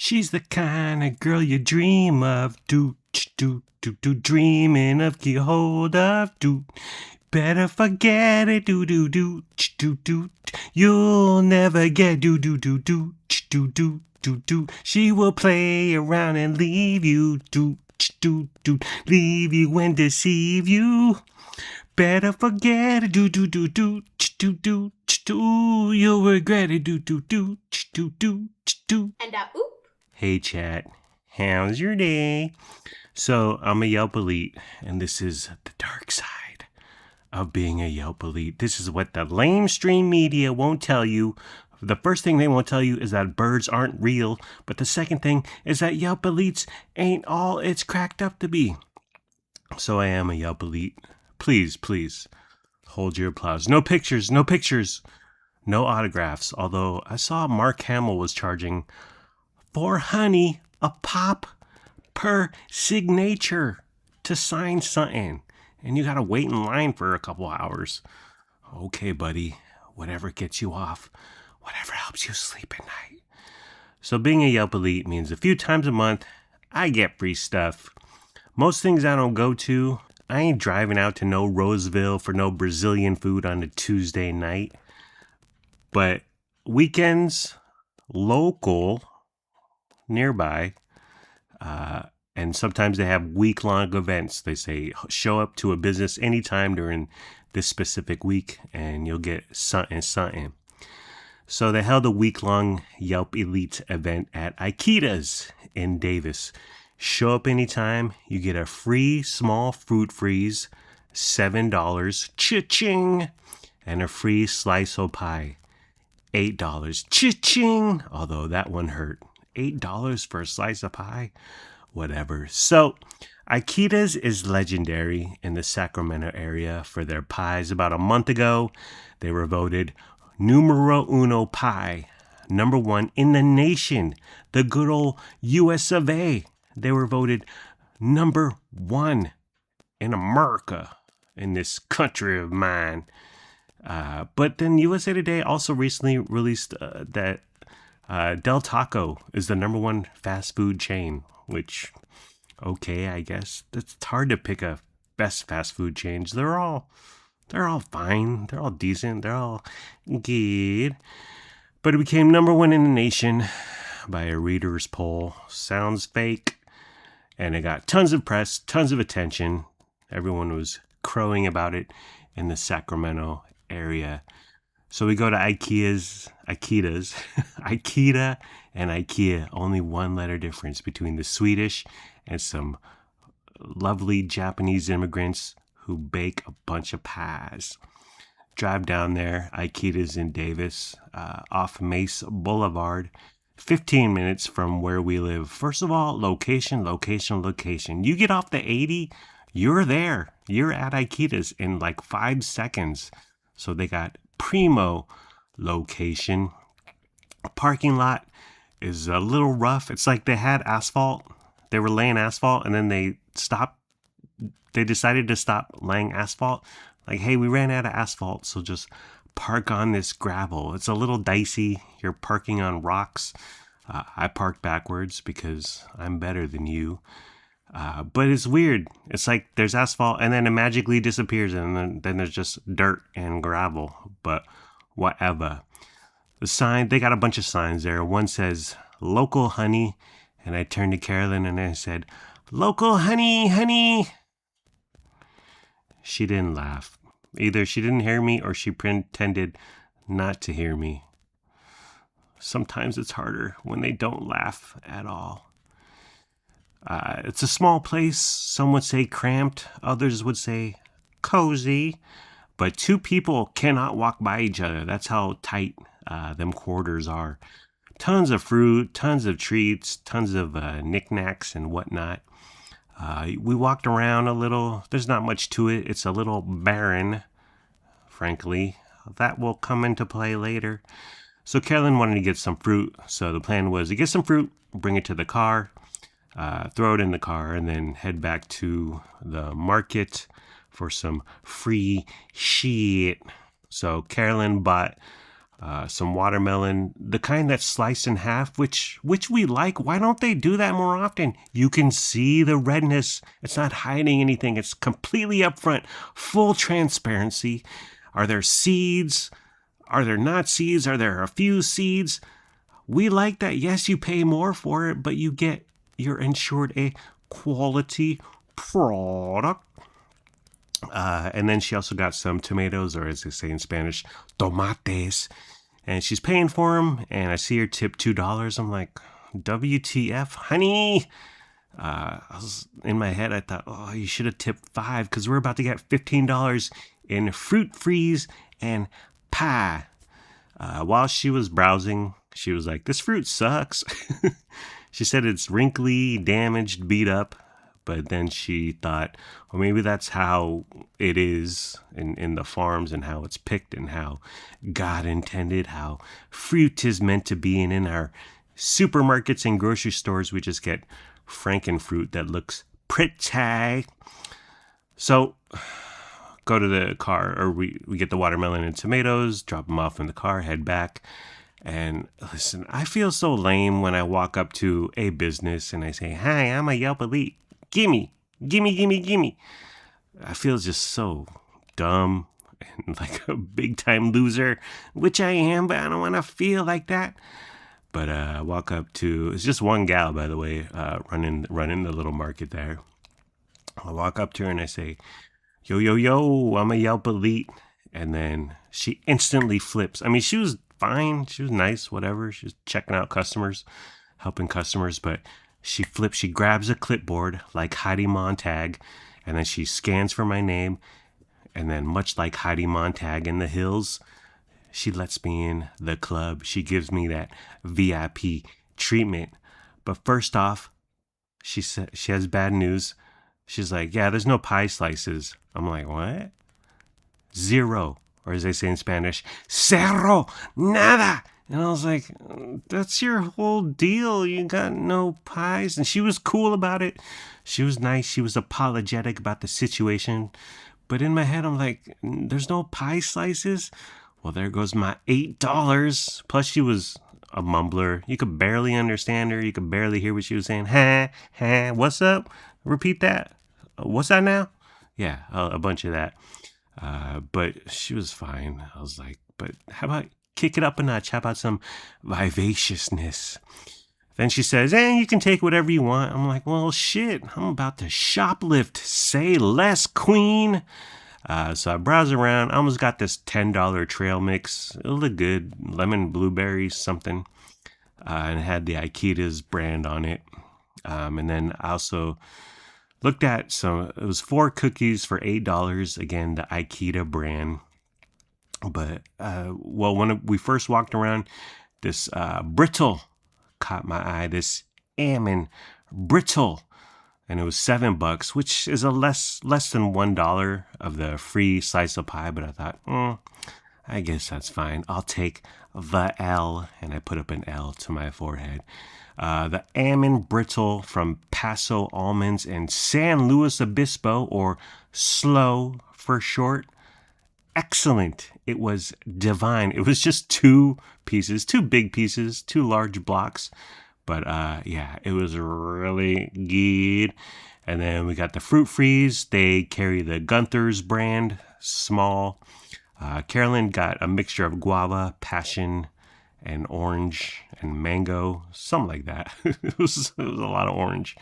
She's the kind of girl you dream of. Dreaming of, get hold of. Better forget it. You'll never get. She will play around and leave you. Leave you and deceive you. Better forget it. You'll regret it. And oop. Hey chat, how's your day? So I'm a Yelp elite, and this is the dark side of being a Yelp elite. This is what the lamestream media won't tell you. The first thing they won't tell you is that birds aren't real, but the second thing is that Yelp elites ain't all it's cracked up to be. So I am a Yelp elite. Please, hold your applause. No pictures, no autographs. Although I saw Mark Hamill was charging $4 a pop per signature to sign something, and you gotta wait in line for a couple hours. Okay, buddy, whatever gets you off, whatever helps you sleep at night. So being a Yelp elite means a few times a month I get free stuff. Most things I don't go to. I ain't driving out to no Roseville for no Brazilian food on a Tuesday night. But weekends, local, nearby, and sometimes they have week-long events. They say show up to a business anytime during this specific week and you'll get something. So they held a week-long Yelp Elite event at Aikida's in Davis. Show up anytime, you get a free small fruit freeze, $7, cha-ching, and a free slice of pie, $8, cha-ching, although that one hurt. $8 for a slice of pie? Whatever. So, Aikida's is legendary in the Sacramento area for their pies. About a month ago, they were voted numero uno pie, number one in the nation, the good old US of A. They were voted number one in America, in this country of mine. But then USA Today also recently released that Del Taco is the number one fast food chain, which, okay, I guess. It's hard to pick a best fast food chains. They're all fine. They're all decent. They're all good. But it became number one in the nation by a reader's poll. Sounds fake. And it got tons of press, tons of attention. Everyone was crowing about it in the Sacramento area. So we go to Aikida's, Aikida and IKEA. Only one letter difference between the Swedish and some lovely Japanese immigrants who bake a bunch of pies. Drive down there, Aikida's in Davis, off Mace Boulevard. 15 minutes from where we live. First of all, location. You get off the 80, you're there. You're at Aikida's in like 5 seconds. So they got primo location. A parking lot is a little rough. It's like they had asphalt. They were laying asphalt and then they stopped. They decided to stop laying asphalt. Like, hey, we ran out of asphalt, so just park on this gravel. It's a little dicey. You're parking on rocks. I park backwards because I'm better than you. But it's weird. It's like there's asphalt and then it magically disappears and then there's just dirt and gravel. But whatever. The sign, they got a bunch of signs there. One says, local honey. And I turned to Carolyn and I said, local honey. She didn't laugh. Either she didn't hear me or she pretended not to hear me. Sometimes it's harder when they don't laugh at all. It's a small place. Some would say cramped. Others would say cozy. But two people cannot walk by each other. That's how tight them quarters are. Tons of fruit, tons of treats, tons of knickknacks and whatnot. We walked around a little. There's not much to it. It's a little barren, frankly. That will come into play later. So Carolyn wanted to get some fruit. So the plan was to get some fruit, bring it to the car, throw it in the car, and then head back to the market for some free shit. So Carolyn bought some watermelon, the kind that's sliced in half, which we like. Why don't they do that more often? You can see the redness. It's not hiding anything. It's completely upfront, full transparency. Are there seeds? Are there not seeds? Are there a few seeds? We like that. Yes, you pay more for it, but you're ensured a quality product. And then she also got some tomatoes, or as they say in Spanish, tomates. And she's paying for them, and I see her tip $2. I'm like, WTF, honey? I was in my head, I thought, oh, you should have tipped $5 because we're about to get $15 in fruit freeze and pie. While she was browsing, she was like, this fruit sucks. She said it's wrinkly, damaged, beat up. But then she thought, well, maybe that's how it is in the farms and how it's picked and how God intended, how fruit is meant to be. And in our supermarkets and grocery stores, we just get frankenfruit that looks pretty. So go to the car, or we get the watermelon and tomatoes, drop them off in the car, head back. And listen, I feel so lame when I walk up to a business and I say, hi, I'm a Yelp Elite. Gimme. I feel just so dumb and like a big time loser, which I am, but I don't want to feel like that. But I walk up to, it's just one gal, by the way, running the little market there. I walk up to her and I say, yo, I'm a Yelp Elite. And then she instantly flips. I mean, she was fine. She was nice, whatever. She was checking out customers, helping customers, but she flips, she grabs a clipboard like Heidi Montag, and then she scans for my name. And then much like Heidi Montag in The Hills, she lets me in the club. She gives me that VIP treatment. But first off, she said she has bad news. She's like, yeah, there's no pie slices. I'm like, what? Zero. Or as they say in Spanish, cero, nada. And I was like, that's your whole deal. You got no pies. And she was cool about it. She was nice. She was apologetic about the situation. But in my head, I'm like, there's no pie slices? Well, there goes my $8. Plus, she was a mumbler. You could barely understand her. You could barely hear what she was saying. What's up? Repeat that. What's that now? Yeah, a bunch of that. But she was fine. I was like, but how about kick it up a notch? How about some vivaciousness? Then she says, you can take whatever you want. I'm like, well, shit, I'm about to shoplift. Say less, queen. So I browse around. I almost got this $10 trail mix. It looked good. Lemon, blueberry, something. And it had the Aikida's brand on it. And then I also looked at it was 4 cookies for $8. Again, the Aikida brand. But, when we first walked around, this brittle caught my eye, this almond brittle. And it was $7, which is a less than $1 of the free slice of pie. But I thought, I guess that's fine. I'll take the L. And I put up an L to my forehead. The almond brittle from Paso Almonds and San Luis Obispo, or SLO for short. Excellent. It was divine. It was just 2 pieces, 2 big pieces, 2 large blocks. But it was really good. And then we got the fruit freeze. They carry the Gunther's brand, small. Carolyn got a mixture of guava, passion, and orange and mango, something like that. It was a lot of orange.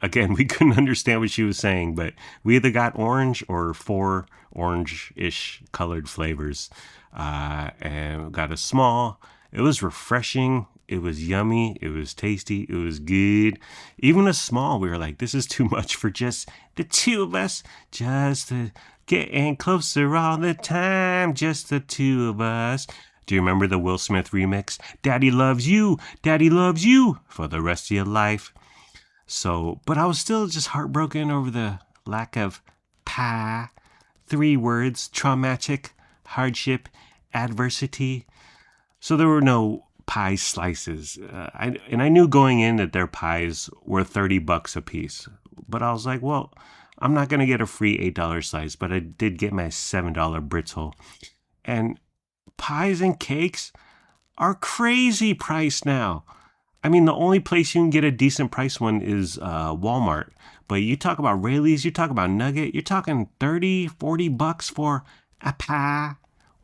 Again, we couldn't understand what she was saying, but we either got orange or 4 orange-ish colored flavors. And got a small. It was refreshing. It was yummy. It was tasty. It was good. Even a small, we were like, this is too much for just the 2 of us. Just getting closer all the time. Just the 2 of us. Do you remember the Will Smith remix? Daddy loves you. Daddy loves you for the rest of your life. So, but I was still just heartbroken over the lack of pie. 3 words: traumatic, hardship, adversity. So there were no pie slices. I knew going in that their pies were $30 a piece. But I was like, well, I'm not going to get a free $8 slice, but I did get my $7 brittle. And pies and cakes are crazy priced now. I mean, the only place you can get a decent price one is Walmart. But you talk about Rayleigh's, you talk about Nugget, you're talking 30, 40 bucks for a pie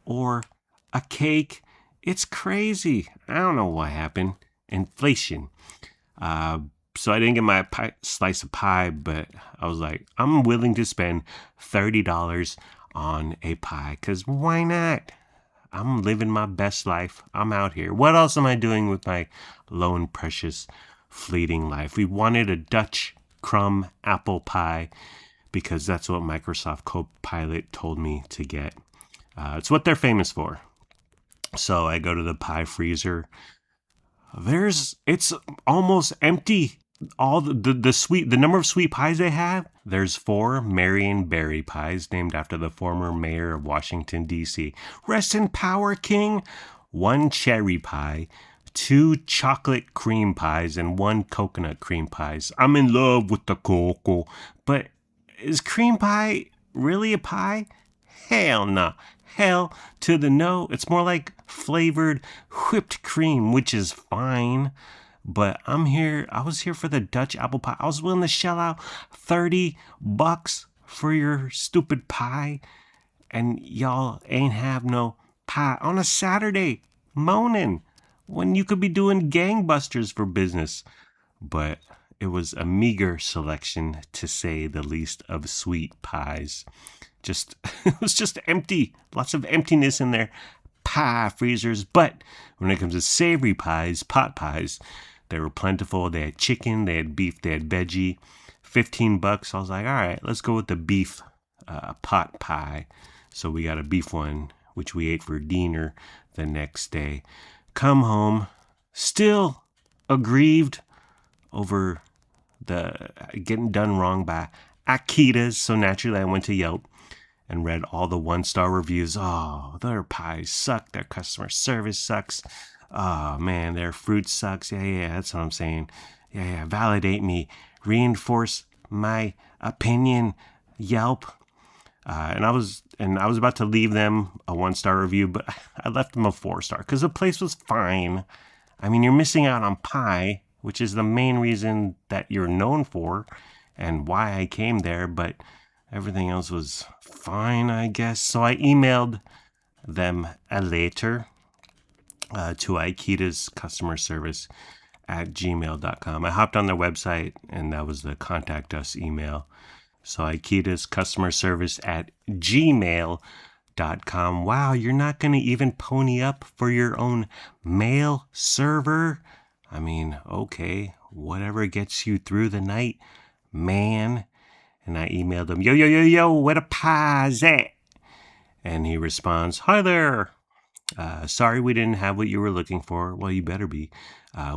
or a cake. It's crazy. I don't know what happened. Inflation. So I didn't get my slice of pie, but I was like, I'm willing to spend $30 on a pie, because why not? I'm living my best life. I'm out here. What else am I doing with my lone, precious, fleeting life? We wanted a Dutch crumb apple pie because that's what Microsoft Copilot told me to get. It's what they're famous for. So I go to the pie freezer. It's almost empty. All the number of sweet pies they have. There's 4 Marion Berry pies named after the former mayor of Washington, D.C. Rest in power, King. 1 cherry pie, 2 chocolate cream pies, and 1 coconut cream pies. I'm in love with the cocoa. But is cream pie really a pie? Hell no. Hell to the no. It's more like flavored whipped cream, which is fine. But I was here for the Dutch apple pie. I was willing to shell out $30 for your stupid pie. And y'all ain't have no pie on a Saturday moaning when you could be doing gangbusters for business. But it was a meager selection, to say the least, of sweet pies. It was just empty. Lots of emptiness in their pie freezers. But when it comes to savory pies, pot pies, they were plentiful. They had chicken, they had beef, they had veggie. $15. I was like, all right, let's go with the beef pot pie. So we got a beef one, which we ate for dinner the next day. Come home, still aggrieved over the getting done wrong by Akitas. So naturally I went to Yelp and read all the 1-star reviews. Oh, their pies suck. Their customer service sucks. Oh, man, their fruit sucks. Yeah, that's what I'm saying. Yeah, validate me. Reinforce my opinion, Yelp. And I was about to leave them a 1-star review, but I left them a 4-star because the place was fine. I mean, you're missing out on pie, which is the main reason that you're known for and why I came there, but everything else was fine, I guess. So I emailed them a letter to Aikita's customer service at gmail.com. I hopped on their website, and that was the contact us email. So Aikita's customer service at gmail.com. Wow, you're not going to even pony up for your own mail server? I mean, okay, whatever gets you through the night, man. And I emailed him, yo, where the pie's at? And he responds, hi there. Sorry we didn't have what you were looking for. Well, you better be.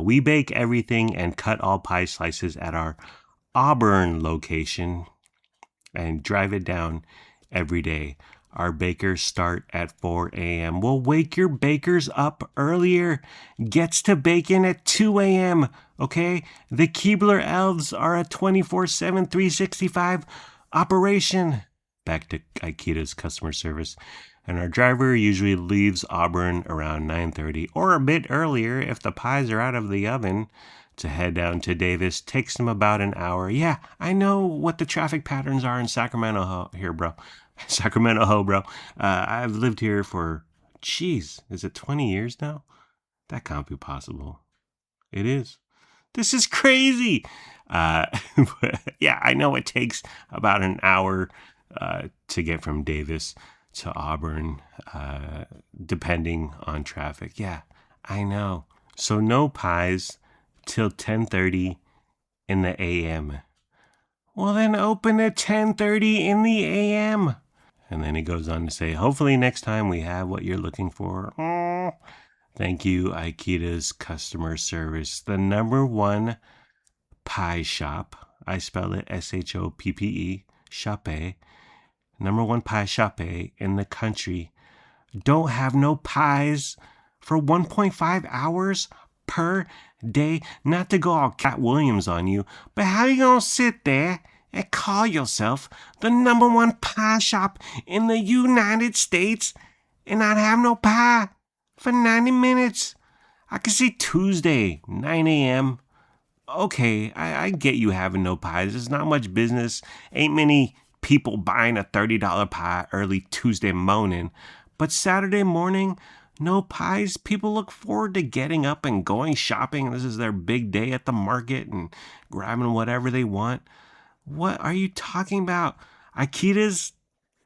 We bake everything and cut all pie slices at our Auburn location and drive it down every day. Our bakers start at 4 a.m. We'll wake your bakers up earlier. Gets to bacon at 2 a.m., okay? The Keebler elves are a 24/7, 365 operation. Back to Aikita's customer service. And our driver usually leaves Auburn around 9:30 or a bit earlier if the pies are out of the oven to head down to Davis. Takes them about an hour. Yeah, I know what the traffic patterns are in Sacramento here, bro. Sacramento, bro. I've lived here for, is it 20 years now? That can't be possible. It is. This is crazy. But yeah, I know it takes about an hour to get from Davis to Auburn, depending on traffic. Yeah, I know. So no pies till 10:30 in the a.m. Well, then open at 10:30 in the a.m. And then he goes on to say, hopefully next time we have what you're looking for. Thank you, Aikita's customer service. The #1 pie shop. I spell it SHOPPE, Shoppe. #1 pie shop in the country. Don't have no pies for 1.5 hours per day. Not to go all Cat Williams on you, but how you gonna sit there and call yourself the #1 pie shop in the United States and not have no pie for 90 minutes. I can see Tuesday, 9 a.m. Okay, I get you having no pies. There's not much business. Ain't many people buying a $30 pie early Tuesday morning. But Saturday morning, no pies. People look forward to getting up and going shopping. This is their big day at the market and grabbing whatever they want. What are you talking about? Aikida's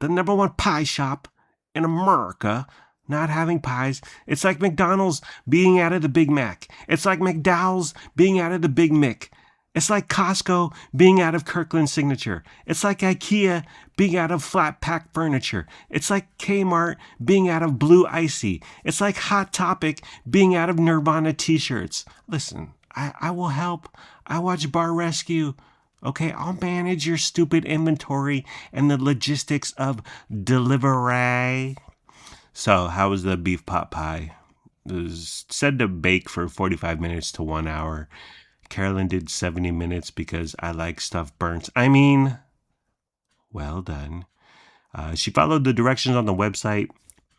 the number one pie shop in America, not having pies. It's like McDonald's being out of the Big Mac. It's like McDowell's being out of the Big Mick. It's like Costco being out of Kirkland Signature. It's like IKEA being out of flat pack furniture. It's like Kmart being out of Blue Icy. It's like Hot Topic being out of Nirvana t-shirts. Listen, I will help. I watch Bar Rescue. Okay, I'll manage your stupid inventory and the logistics of delivery. So, how was the beef pot pie? It was said to bake for 45 minutes to 1 hour. Carolyn did 70 minutes because I like stuff burnt. I mean, well done. She followed the directions on the website,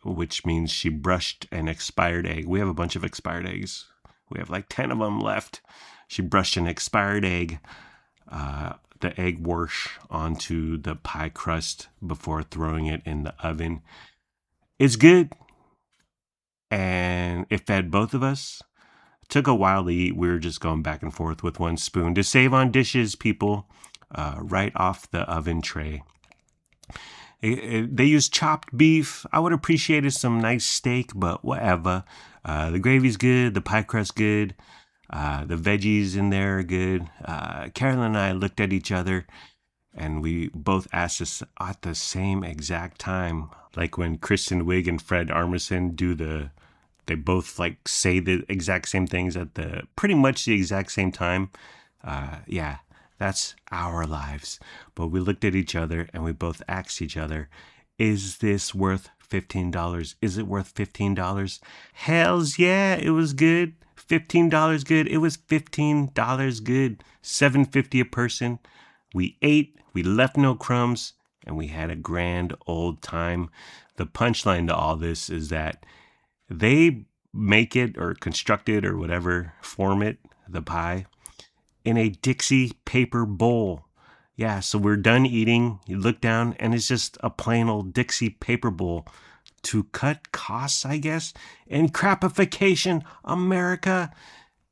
which means she brushed an expired egg. We have a bunch of expired eggs. We have like 10 of them left. She brushed an expired egg, the egg wash onto the pie crust before throwing it in the oven. It's good, and it fed both of us. It took a while to eat. We were just going back and forth with one spoon to save on dishes, people, right off the oven tray. They used chopped beef. I would have appreciated some nice steak, but whatever. The gravy's good. The pie crust good. The veggies in there are good. Carolyn and I looked at each other, and we both asked us at the same exact time. Like when Kristen Wiig and Fred Armisen they both like say the exact same things at the pretty much the exact same time. Yeah, that's our lives. But we looked at each other and we both asked each other, is this worth $15? Is it worth $15? Hells yeah, it was good. $15 good. It was $15 good. $7.50 a person. We ate, we left no crumbs, and we had a grand old time. The punchline to all this is that they make it or construct it or whatever, form it, the pie, in a Dixie paper bowl. Yeah, so we're done eating. You look down and it's just a plain old Dixie paper bowl to cut costs, I guess. And crapification, America.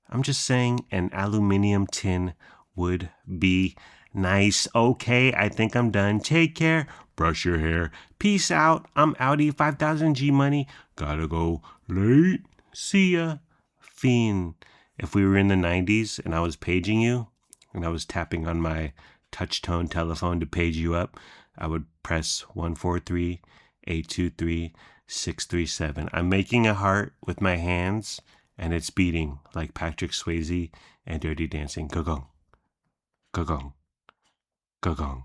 I'm just saying an aluminum tin would be nice. Okay, I think I'm done. Take care. Brush your hair. Peace out. I'm outie. 5,000 G money. Gotta go. Late. See ya. Fiend. If we were in the 90s and I was paging you and I was tapping on my touch tone telephone to page you up, I would press 143-823-637. I'm making a heart with my hands and it's beating like Patrick Swayze and Dirty Dancing. Go-gong. Go-gong. Go-gong.